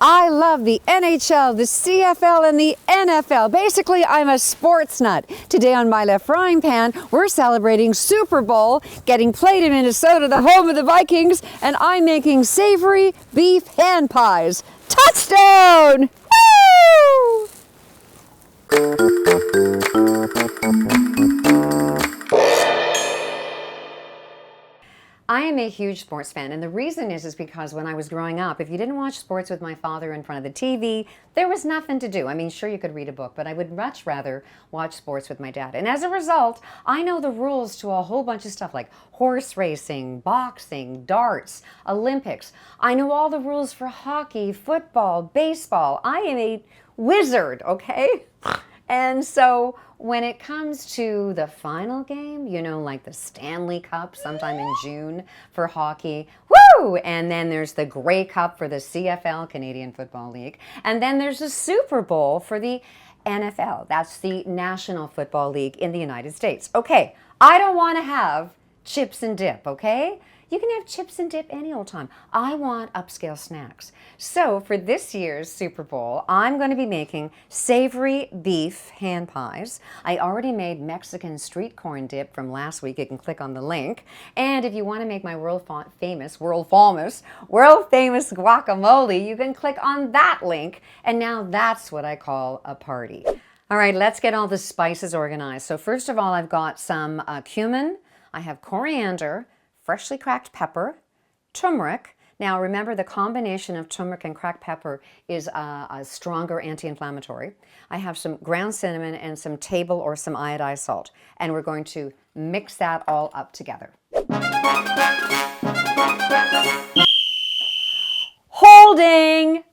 I love the NHL, the CFL, and the NFL. Basically, I'm a sports nut. Today on My Left Frying Pan, we're celebrating Super Bowl, getting played in Minnesota, the home of the Vikings, and I'm making savory beef hand pies. Touchdown! Woo! I am a huge sports fan, and the reason is because when I was growing up, if you didn't watch sports with my father in front of the TV, there was nothing to do. I mean, sure, you could read a book, but I would much rather watch sports with my dad. And as a result, I know the rules to a whole bunch of stuff like horse racing, boxing, darts, Olympics. I know all the rules for hockey, football, baseball. I am a wizard, okay? And so when it comes to the final game, you know, like the Stanley Cup sometime in June for hockey, woo! And then there's the Grey Cup for the CFL, Canadian Football League. And then there's the Super Bowl for the NFL. That's the National Football League in the United States. Okay, I don't want to have chips and dip, okay? You can have chips and dip any old time. I want upscale snacks. So for this year's Super Bowl, I'm going to be making savory beef hand pies. I already made Mexican street corn dip from last week. You can click on the link. And if you want to make my world famous guacamole, you can click on that link. And now that's what I call a party. All right, let's get all the spices organized. So first of all, I've got some cumin. I have coriander, freshly cracked pepper, turmeric. Now remember, the combination of turmeric and cracked pepper is a stronger anti-inflammatory. I have some ground cinnamon and some table or some iodized salt. And we're going to mix that all up together. Holding!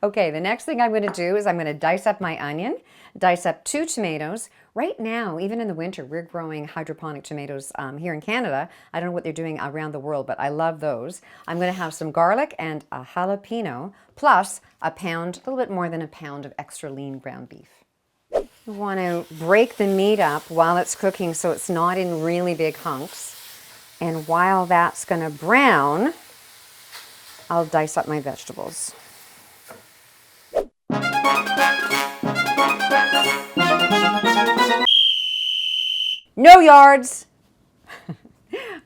Okay, the next thing I'm going to do is I'm going to dice up my onion, dice up 2 tomatoes. Right now, even in the winter, we're growing hydroponic tomatoes here in Canada. I don't know what they're doing around the world, but I love those. I'm going to have some garlic and a jalapeno, plus a little bit more than a pound of extra lean ground beef. You want to break the meat up while it's cooking so it's not in really big hunks. And while that's going to brown, I'll dice up my vegetables. No yards!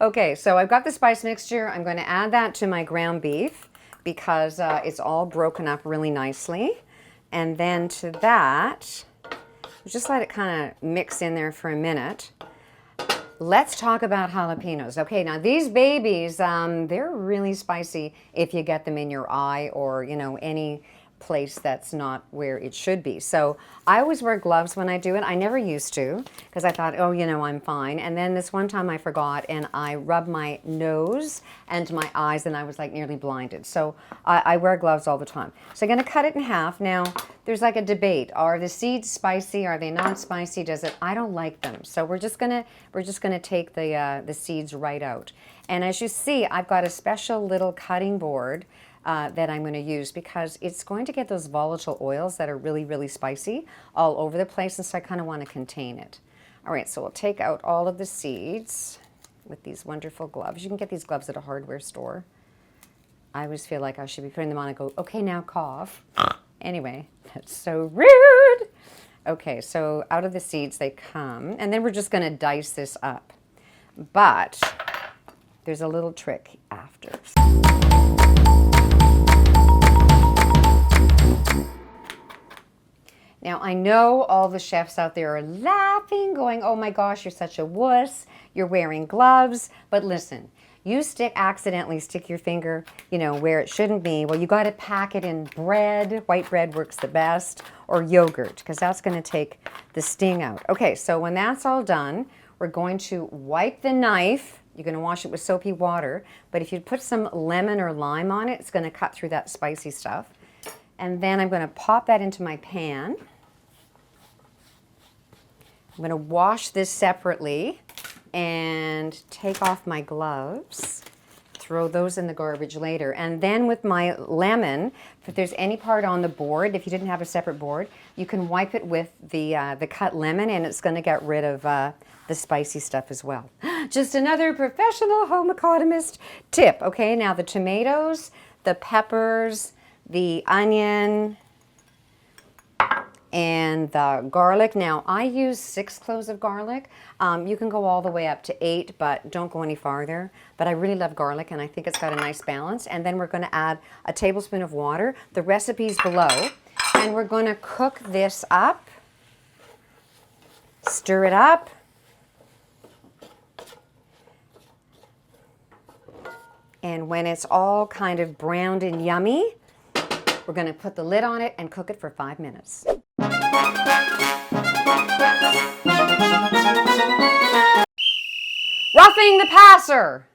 Okay, so I've got the spice mixture. I'm going to add that to my ground beef because it's all broken up really nicely. And then to that, just let it kind of mix in there for a minute. Let's talk about jalapenos. Okay, now these babies, they're really spicy if you get them in your eye or, you know, any place that's not where it should be. So I always wear gloves when I do it. I never used to because I thought, oh, you know, I'm fine. And then this one time I forgot and I rubbed my nose and my eyes and I was like nearly blinded. So I wear gloves all the time. So I'm going to cut it in half. Now there's like a debate. Are the seeds spicy? Are they not spicy? I don't like them. So we're just gonna take the seeds right out. And as you see, I've got a special little cutting board that I'm going to use because it's going to get those volatile oils that are really, really spicy all over the place, and so I kind of want to contain it. All right, so we'll take out all of the seeds with these wonderful gloves. You can get these gloves at a hardware store. I always feel like I should be putting them on and go, okay, now cough. Anyway, that's so rude. Okay, so out of the seeds they come, and then we're just going to dice this up. But there's a little trick after. Now, I know all the chefs out there are laughing, going, oh my gosh, you're such a wuss, you're wearing gloves. But listen, you accidentally stick your finger, you know, where it shouldn't be. Well, you got to pack it in bread. White bread works the best, or yogurt, because that's going to take the sting out. Okay, so when that's all done, we're going to wipe the knife. You're going to wash it with soapy water. But if you put some lemon or lime on it, it's going to cut through that spicy stuff. And then I'm going to pop that into my pan. I'm going to wash this separately and take off my gloves, throw those in the garbage later. And then with my lemon, if there's any part on the board, if you didn't have a separate board, you can wipe it with the cut lemon and it's going to get rid of the spicy stuff as well. Just another professional home economist tip. Okay, now the tomatoes, the peppers, the onion, and the garlic. Now, I use 6 cloves of garlic. You can go all the way up to 8, but don't go any farther. But I really love garlic, and I think it's got a nice balance. And then we're going to add a tablespoon of water. The recipe's below. And we're going to cook this up. Stir it up. And when it's all kind of browned and yummy, we're going to put the lid on it and cook it for 5 minutes. Roughing the passer.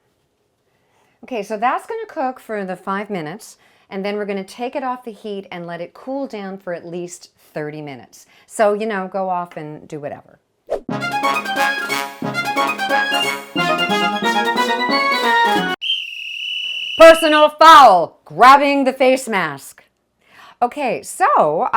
Okay, so that's going to cook for the 5 minutes, and then we're going to take it off the heat and let it cool down for at least 30 minutes. So, you know, go off and do whatever. Personal foul, grabbing the face mask. Okay, so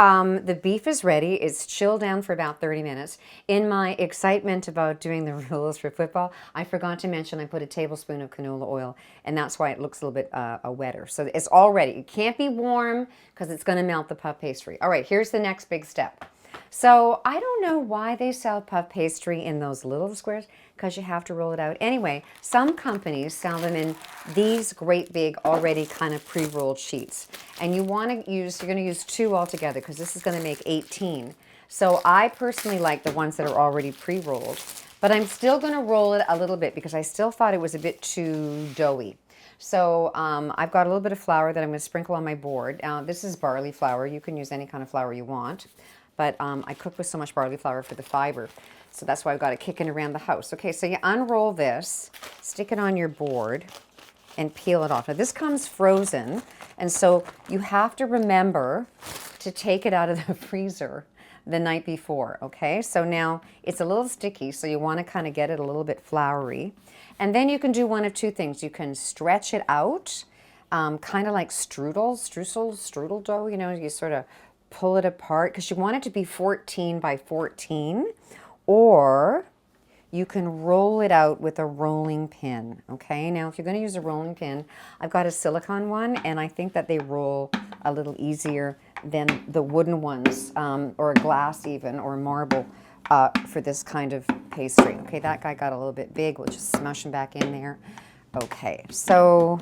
the beef is ready. It's chilled down for about 30 minutes. In my excitement about doing the rules for football, I forgot to mention I put a tablespoon of canola oil, and that's why it looks a little bit wetter. So it's all ready. It can't be warm because it's going to melt the puff pastry. All right, here's the next big step. So I don't know why they sell puff pastry in those little squares, because you have to roll it out. Anyway, some companies sell them in these great big already kind of pre-rolled sheets. And you're going to use 2 altogether because this is going to make 18. So I personally like the ones that are already pre-rolled, but I'm still going to roll it a little bit because I still thought it was a bit too doughy. So I've got a little bit of flour that I'm going to sprinkle on my board. This is barley flour. You can use any kind of flour you want. But I cook with so much barley flour for the fiber. So that's why I've got it kicking around the house. Okay, so you unroll this, stick it on your board, and peel it off. Now this comes frozen, and so you have to remember to take it out of the freezer the night before, okay? So now it's a little sticky, so you want to kind of get it a little bit floury. And then you can do one of 2 things. You can stretch it out, kind of like strudel dough, you know, you sort of pull it apart because you want it to be 14 by 14, or you can roll it out with a rolling pin. Okay, now if you're going to use a rolling pin, I've got a silicone one, and I think that they roll a little easier than the wooden ones, or a glass even, or marble for this kind of pastry. Okay, that guy got a little bit big. We'll just smush him back in there. Okay, so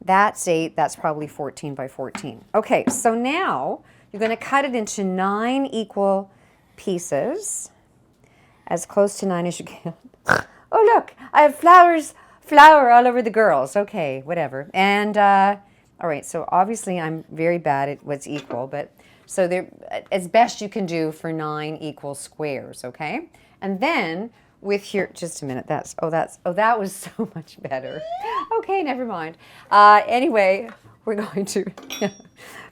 that's 8. That's probably 14 by 14. Okay, so now you're going to cut it into 9 equal pieces, as close to 9 as you can. Oh, look, I have flour all over the girls. Okay, whatever. And, all right, so obviously I'm very bad at what's equal, but so they're as best you can do for 9 equal squares, okay? And then with your, just a minute, that was so much better. Okay, never mind. Anyway, we're going to...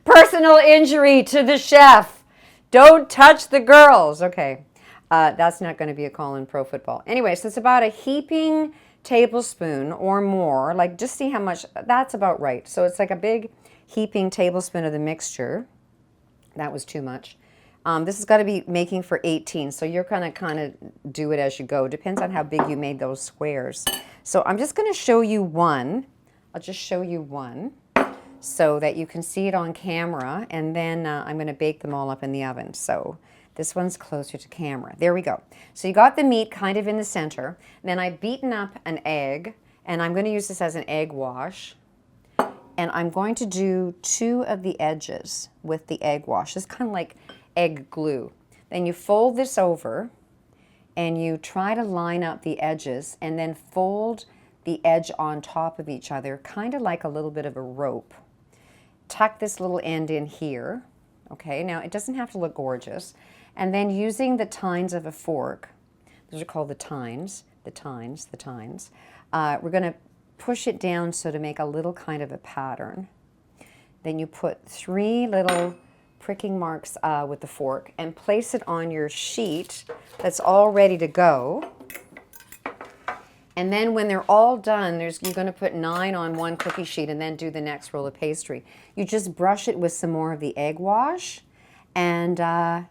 Personal injury to the chef. Don't touch the girls. Okay, that's not going to be a call in pro football. Anyway, so it's about a heaping tablespoon or more. Like, just see how much, that's about right. So it's like a big heaping tablespoon of the mixture. That was too much. This has got to be making for 18. So you're going to kind of do it as you go. Depends on how big you made those squares. So I'm just going to show you one. I'll just show you one, so that you can see it on camera, and then I'm going to bake them all up in the oven. So this one's closer to camera. There we go. So you got the meat kind of in the center. Then I've beaten up an egg, and I'm going to use this as an egg wash. And I'm going to do 2 of the edges with the egg wash. It's kind of like egg glue. Then you fold this over, and you try to line up the edges, and then fold the edge on top of each other, kind of like a little bit of a rope. Tuck this little end in here. Okay, now it doesn't have to look gorgeous. And then using the tines of a fork, those are called the tines, we're going to push it down so to make a little kind of a pattern. Then you put 3 little pricking marks with the fork and place it on your sheet that's all ready to go. And then when they're all done, you're going to put 9 on one cookie sheet and then do the next roll of pastry. You just brush it with some more of the egg wash and pop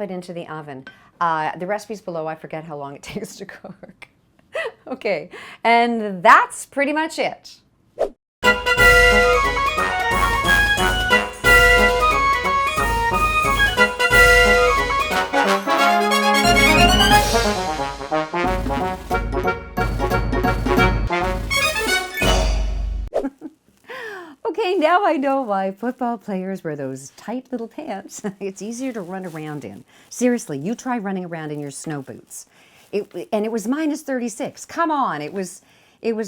it into the oven. The recipe's below. I forget how long it takes to cook. Okay, and that's pretty much it. Okay, now I know why football players wear those tight little pants. It's easier to run around in. Seriously, you try running around in your snow boots. And it was minus 36. Come on, it was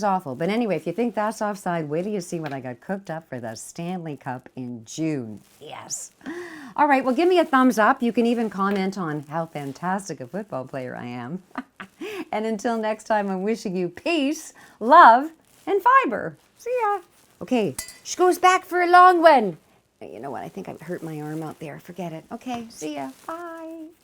awful. But anyway, if you think that's offside, wait till you see what I got cooked up for the Stanley Cup in June. Yes. All right, well, give me a thumbs up. You can even comment on how fantastic a football player I am. And until next time, I'm wishing you peace, love, and fiber. See ya. Okay, she goes back for a long one. You know what? I think I hurt my arm out there. Forget it. Okay, see ya. Bye.